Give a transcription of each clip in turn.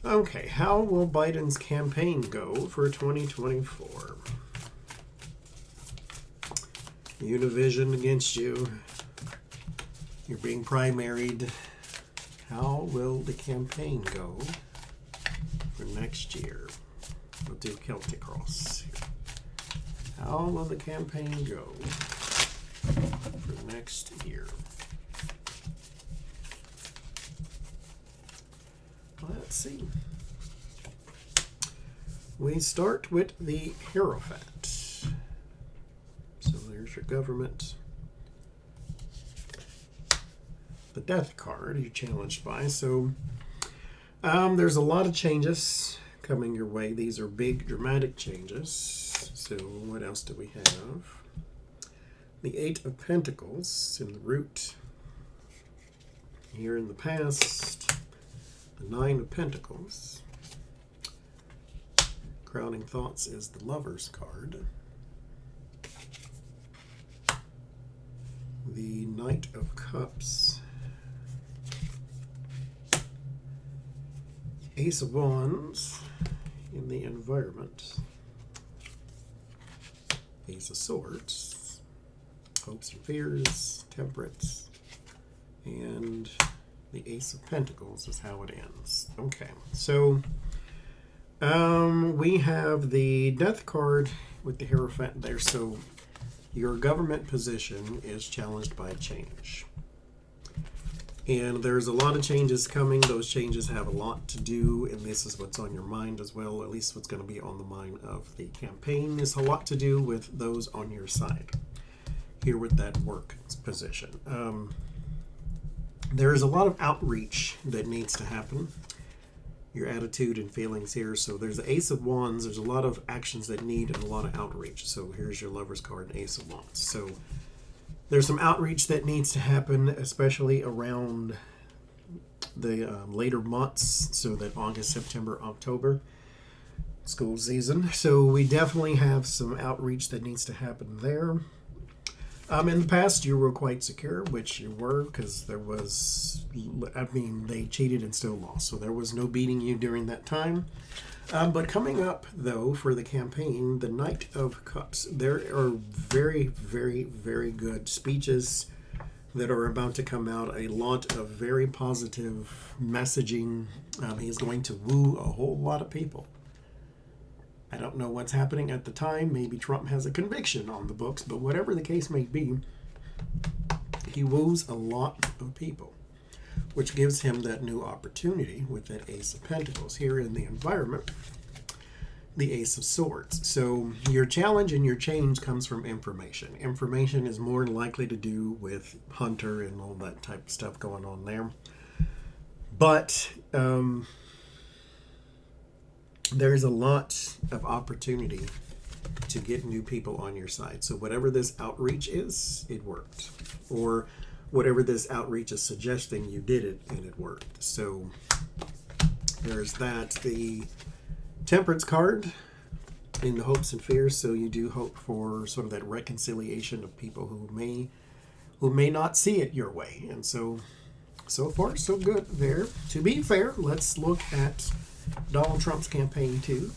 Okay, how will Biden's campaign go for 2024? Univision against you. You're being primaried. How will the campaign go for next year? We'll do Celtic Cross here. How will the campaign go for next year? Let's see. We start with the Hierophant. So there's your government. The Death card you're challenged by. So there's a lot of changes coming your way. These are big, dramatic changes. So what else do we have? The Eight of Pentacles in the root. Here in the past, the Nine of Pentacles. Crowning Thoughts is the Lover's card. The Knight of Cups. Ace of Wands in the environment. Ace of Swords. Hopes and Fears. Temperance. And the Ace of Pentacles is how it ends. Okay, so we have the Death card with the Hierophant there. So your government position is challenged by change. And there's a lot of changes coming. Those changes have a lot to do, and this is what's on your mind as well, at least what's going to be on the mind of the campaign. Is a lot to do with those on your side here with that work position. There is a lot of outreach that needs to happen. Your attitude and feelings here. So there's the Ace of Wands. There's a lot of actions that need and a lot of outreach. So here's your Lover's card, Ace of Wands. So there's some outreach that needs to happen, especially around the later months. So that August, September, October school season. So we definitely have some outreach that needs to happen there. In the past, you were quite secure, which you were, because there was, they cheated and still lost. So there was no beating you during that time. But coming up, though, for the campaign, the Knight of Cups. There are very, very, very good speeches that are about to come out. A lot of very positive messaging. He's going to woo a whole lot of people. I don't know what's happening at the time. Maybe Trump has a conviction on the books, but whatever the case may be, he woos a lot of people, which gives him that new opportunity with that Ace of Pentacles. Here in the environment, the Ace of Swords. So your challenge and your change comes from information. Information is more likely to do with Hunter and all that type of stuff going on there. But there's a lot of opportunity to get new people on your side. So whatever this outreach is, it worked. Or whatever this outreach is suggesting, you did it and it worked. So there's that. The Temperance card in the Hopes and Fears. So you do hope for sort of that reconciliation of people who may not see it your way. And so far, so good there. To be fair, let's look at Donald Trump's campaign too,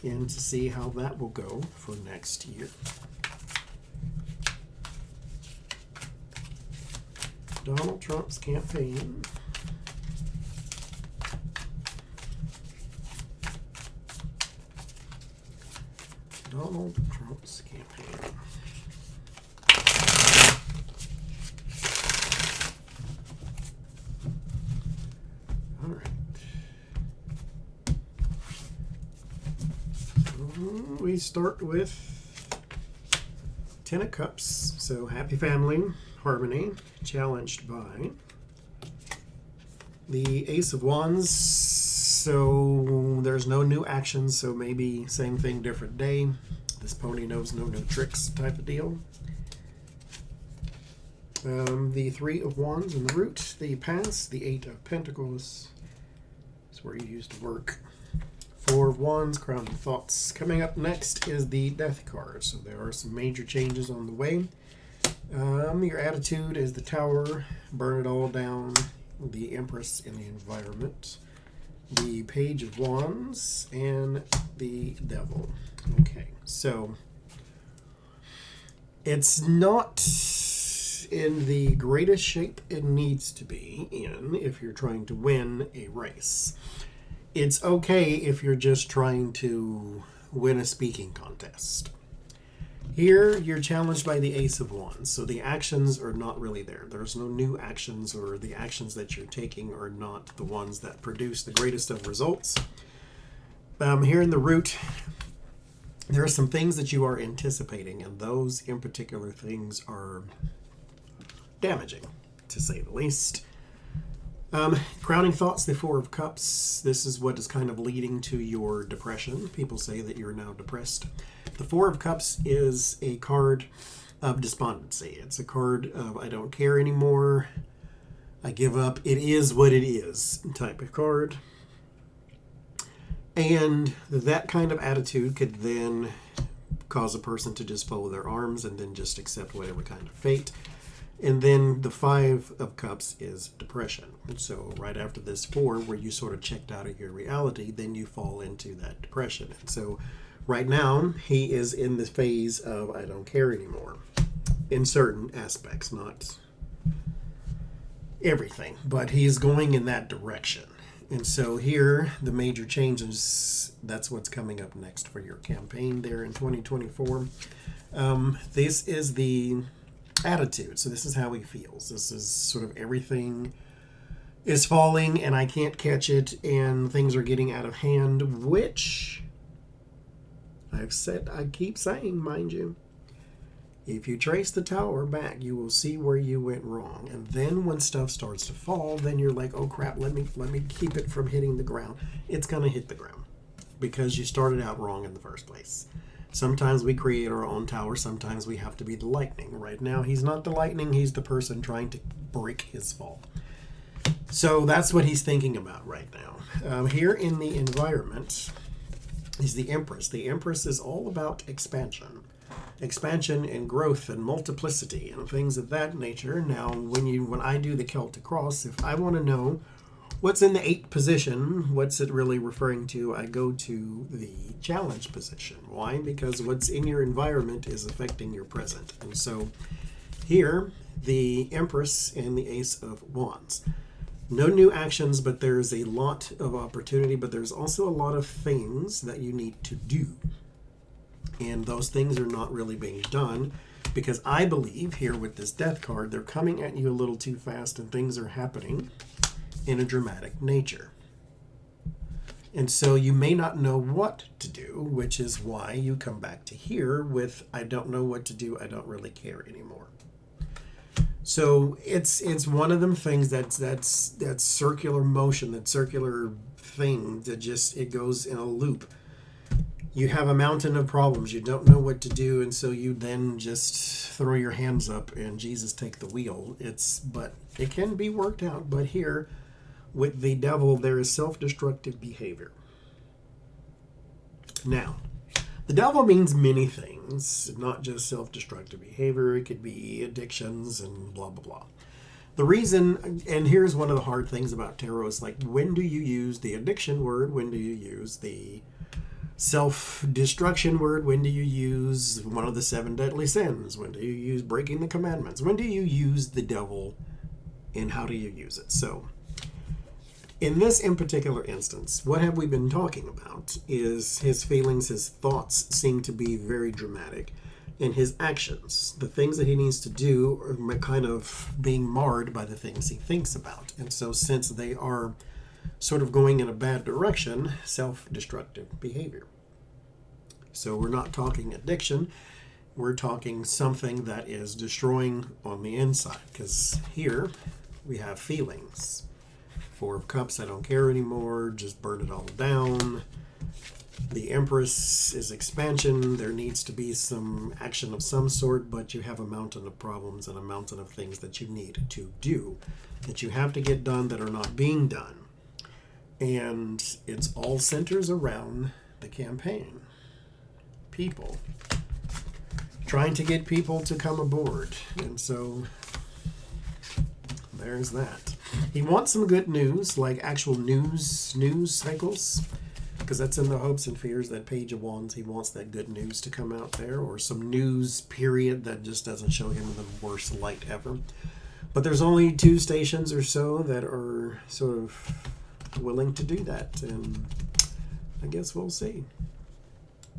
and to see how that will go for next year. Donald Trump's campaign. Donald Trump's campaign. All right. We start with Ten of Cups. So happy family, harmony, challenged by the Ace of Wands. So there's no new actions, so maybe same thing, different day. This pony knows no new tricks type of deal. The Three of Wands in the root, the pass, the Eight of Pentacles is where you used to work. Four of Wands, Crowning Thoughts. Coming up next is the Death card. So there are some major changes on the way. Your attitude is the Tower, burn it all down, the Empress in the environment. the Page of Wands, and the Devil. Okay, so it's not in the greatest shape it needs to be in if you're trying to win a race. It's okay if you're just trying to win a speaking contest. Here, you're challenged by the Ace of Wands, so the actions are not really there. There's no new actions, or the actions that you're taking are not the ones that produce the greatest of results. Here in the root, there are some things that you are anticipating, and those in particular things are damaging, to say the least. Crowning thoughts, the Four of Cups. This is what is kind of leading to your depression. People say that you're now depressed. The Four of Cups is a card of despondency. It's a card of I don't care anymore, I give up, it is what it is type of card. And that kind of attitude could then cause a person to just fold their arms and then just accept whatever kind of fate. And then the Five of Cups is depression. And so right after this Four, where you sort of checked out of your reality, then you fall into that depression. And so right now, he is in the phase of I don't care anymore in certain aspects, not everything, but he's going in that direction. And so here, the major changes, that's what's coming up next for your campaign there in 2024. This is the attitude. So this is how he feels. This is sort of everything is falling and I can't catch it and things are getting out of hand, which I keep saying, mind you, if you trace the tower back, you will see where you went wrong. And then when stuff starts to fall, then you're like, oh crap, let me keep it from hitting the ground. It's going to hit the ground because you started out wrong in the first place. Sometimes we create our own tower. Sometimes we have to be the lightning. Right now, he's not the lightning. He's the person trying to break his fall. So that's what he's thinking about right now. Here in the environment is the Empress. The Empress is all about expansion. Expansion and growth and multiplicity and things of that nature. Now, when I do the Celtic Cross, if I want to know what's in the 8th position, what's it really referring to, I go to the challenge position. Why? Because what's in your environment is affecting your present. And so here, the Empress and the Ace of Wands. No new actions, but there's a lot of opportunity, but there's also a lot of things that you need to do. And those things are not really being done because I believe here with this Death card, they're coming at you a little too fast and things are happening in a dramatic nature. And so you may not know what to do, which is why you come back to here with, I don't know what to do, I don't really care anymore. So it's one of them things that's circular motion, that circular thing that just, it goes in a loop. You have a mountain of problems, you don't know what to do, and so you then just throw your hands up and Jesus take the wheel. But it can be worked out. But here, with the Devil, there is self-destructive behavior. Now, the Devil means many things, not just self-destructive behavior. It could be addictions and blah, blah, blah. The reason, and here's one of the hard things about tarot, is like, when do you use the addiction word? When do you use the self-destruction word? When do you use one of the 7 deadly sins? When do you use breaking the commandments? When do you use the devil, and how do you use it? So in this in particular instance, what have we been talking about is his feelings, his thoughts seem to be very dramatic, and his actions, the things that he needs to do, are kind of being marred by the things he thinks about. And so since they are sort of going in a bad direction, self-destructive behavior. So we're not talking addiction, we're talking something that is destroying on the inside, because here we have feelings. 4 of Cups, I don't care anymore, just burn it all down. The Empress is expansion. There needs to be some action of some sort, but you have a mountain of problems and a mountain of things that you need to do, that you have to get done that are not being done. And it's all centers around the campaign. People. Trying to get people to come aboard. And so there's that. He wants some good news, like actual news cycles, because that's in the hopes and fears, that Page of Wands. He wants that good news to come out there, or some news period that just doesn't show him in the worst light ever. But there's only 2 stations or so that are sort of willing to do that, and I guess we'll see.